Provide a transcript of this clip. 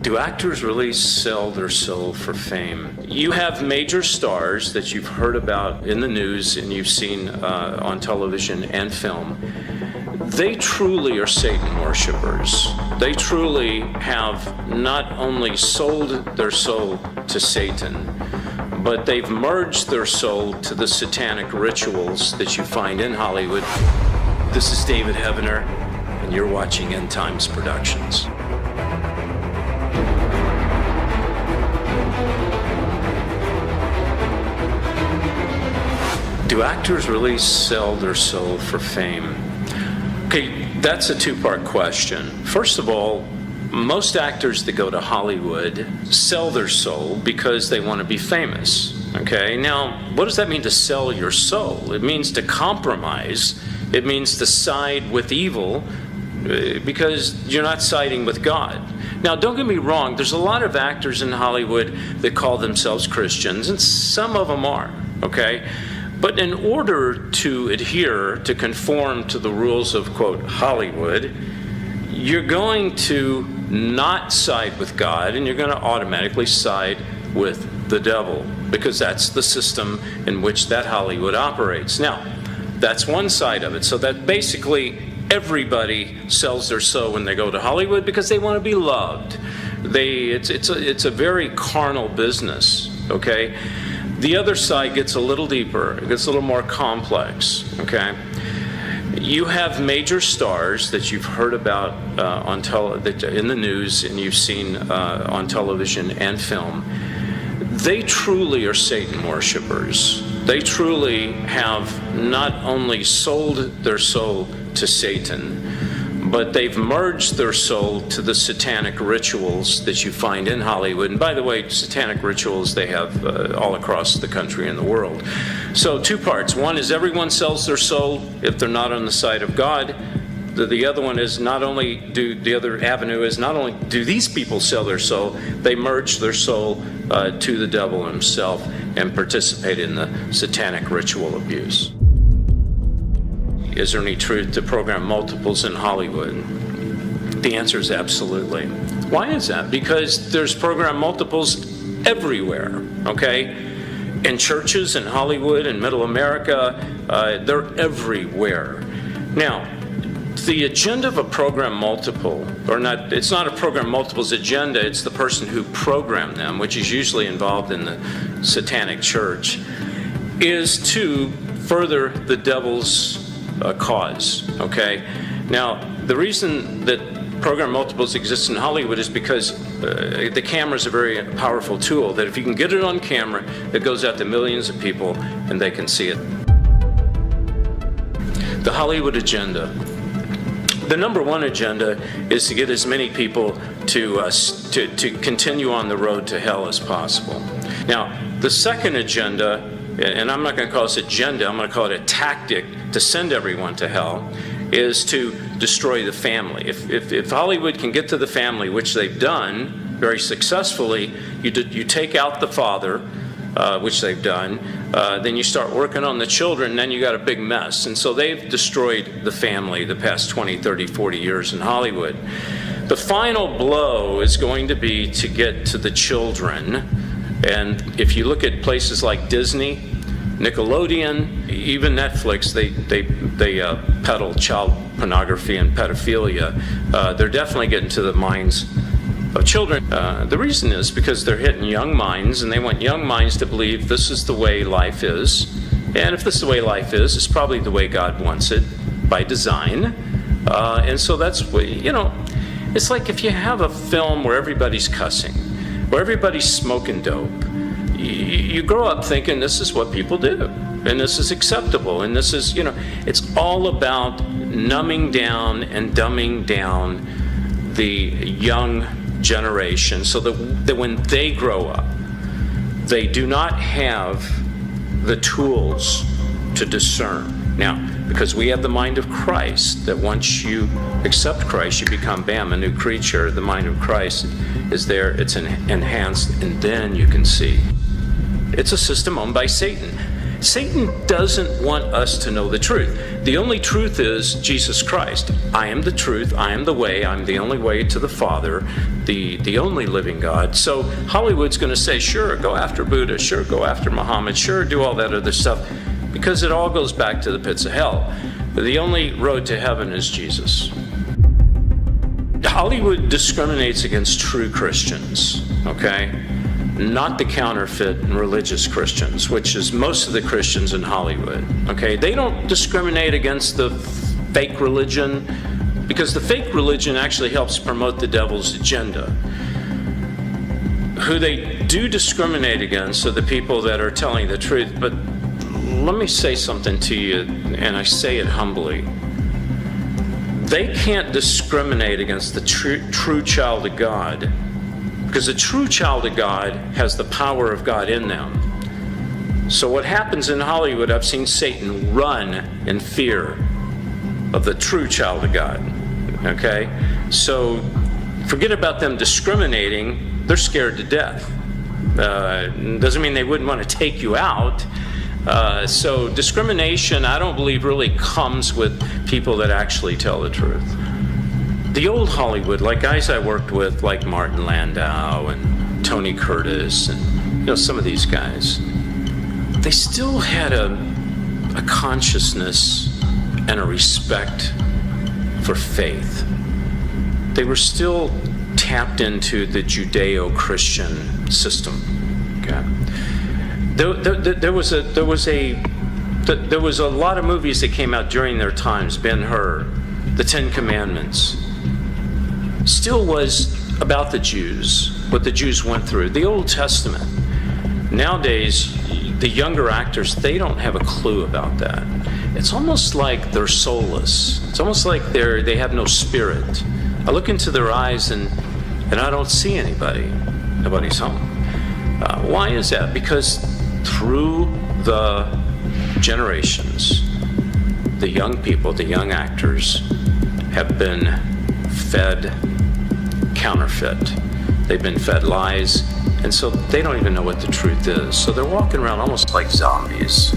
Do actors really sell their soul for fame? You have major stars that you've heard about in the news and you've seen on television and film. They truly are Satan worshipers. They truly have not only sold their soul to Satan, but they've merged their soul to the satanic rituals that you find in Hollywood. This is David Heavener, and you're watching End Times Productions. Do actors really sell their soul for fame? Okay, that's a two-part question. First of all, most actors that go to Hollywood sell their soul because they want to be famous. Okay, now, what does that mean to sell your soul? It means to compromise. It means to side with evil because you're not siding with God. Now, don't get me wrong, there's a lot of actors in Hollywood that call themselves Christians, and some of them are, okay? But in order to adhere, to conform to the rules of, quote, Hollywood, you're going to not side with God, and you're going to automatically side with the devil, because that's the system in which that Hollywood operates. Now, that's one side of it. So that basically everybody sells their soul when they go to Hollywood because they want to be loved. It's a very carnal business, okay? The other side gets a little deeper. It gets a little more complex, okay? You have major stars that you've heard about in the news and you've seen on television and film. They truly are Satan worshipers. They truly have not only sold their soul to Satan, but they've merged their soul to the satanic rituals that you find in Hollywood. And by the way, satanic rituals they have all across the country and the world. So two parts. One is everyone sells their soul if they're not on the side of God. The other one is the other avenue is not only do these people sell their soul, they merge their soul to the devil himself and participate in the satanic ritual abuse. Is there any truth to program multiples in Hollywood? The answer is absolutely. Why is that? Because there's program multiples everywhere, okay? In churches, in Hollywood, in Middle America, they're everywhere. Now, the agenda of a program multiple, it's not a program multiple's agenda, it's the person who programmed them, which is usually involved in the satanic church, is to further the devil's cause, okay? Now, the reason that program multiples exist in Hollywood is because the camera is a very powerful tool that if you can get it on camera, it goes out to millions of people and they can see it. The Hollywood agenda. The number one agenda is to get as many people to continue on the road to hell as possible. Now, the second agenda, and I'm not going to call this agenda, I'm going to call it a tactic to send everyone to hell, is to destroy the family. If Hollywood can get to the family, which they've done very successfully, you take out the father, which they've done, then you start working on the children, and then you got a big mess. And so they've destroyed the family the past 20, 30, 40 years in Hollywood. The final blow is going to be to get to the children. And if you look at places like Disney, Nickelodeon, even Netflix, they peddle child pornography and pedophilia. They're definitely getting to the minds of children. The reason is because they're hitting young minds, and they want young minds to believe this is the way life is. And if this is the way life is, it's probably the way God wants it by design. And so that's what, it's like if you have a film where everybody's cussing, where everybody's smoking dope, you grow up thinking this is what people do, and this is acceptable, and this is, it's all about numbing down and dumbing down the young generation so that when they grow up, they do not have the tools to discern. Now, because we have the mind of Christ, that once you accept Christ, you become, bam, a new creature. The mind of Christ is there, it's enhanced, and then you can see. It's a system owned by Satan. Satan doesn't want us to know the truth. The only truth is Jesus Christ. I am the truth. I am the way. I'm the only way to the Father, the only living God. So Hollywood's going to say, sure, go after Buddha. Sure, go after Muhammad. Sure, do all that other stuff, because it all goes back to the pits of hell. But the only road to heaven is Jesus. Hollywood discriminates against true Christians, okay? Not the counterfeit and religious Christians, which is most of the Christians in Hollywood, okay? They don't discriminate against the fake religion, because the fake religion actually helps promote the devil's agenda. Who they do discriminate against are the people that are telling the truth. But let me say something to you, and I say it humbly. They can't discriminate against the true child of God, because the true child of God has the power of God in them. So what happens in Hollywood, I've seen Satan run in fear of the true child of God, okay? So forget about them discriminating. They're scared to death. Doesn't mean they wouldn't want to take you out. So discrimination, I don't believe, really comes with people that actually tell the truth. The old Hollywood, like guys I worked with, like Martin Landau and Tony Curtis, and some of these guys, they still had a consciousness and a respect for faith. They were still tapped into the Judeo-Christian system. Okay. There was a lot of movies that came out during their times. Ben-Hur, the Ten Commandments, still was about the Jews, what the Jews went through. The Old Testament. Nowadays, the younger actors, they don't have a clue about that. It's almost like they're soulless. It's almost like they have no spirit. I look into their eyes and I don't see anybody. Nobody's home. Why is that? Because through the generations, the young people, the young actors, have been fed counterfeit. They've been fed lies, and so they don't even know what the truth is. So they're walking around almost like zombies.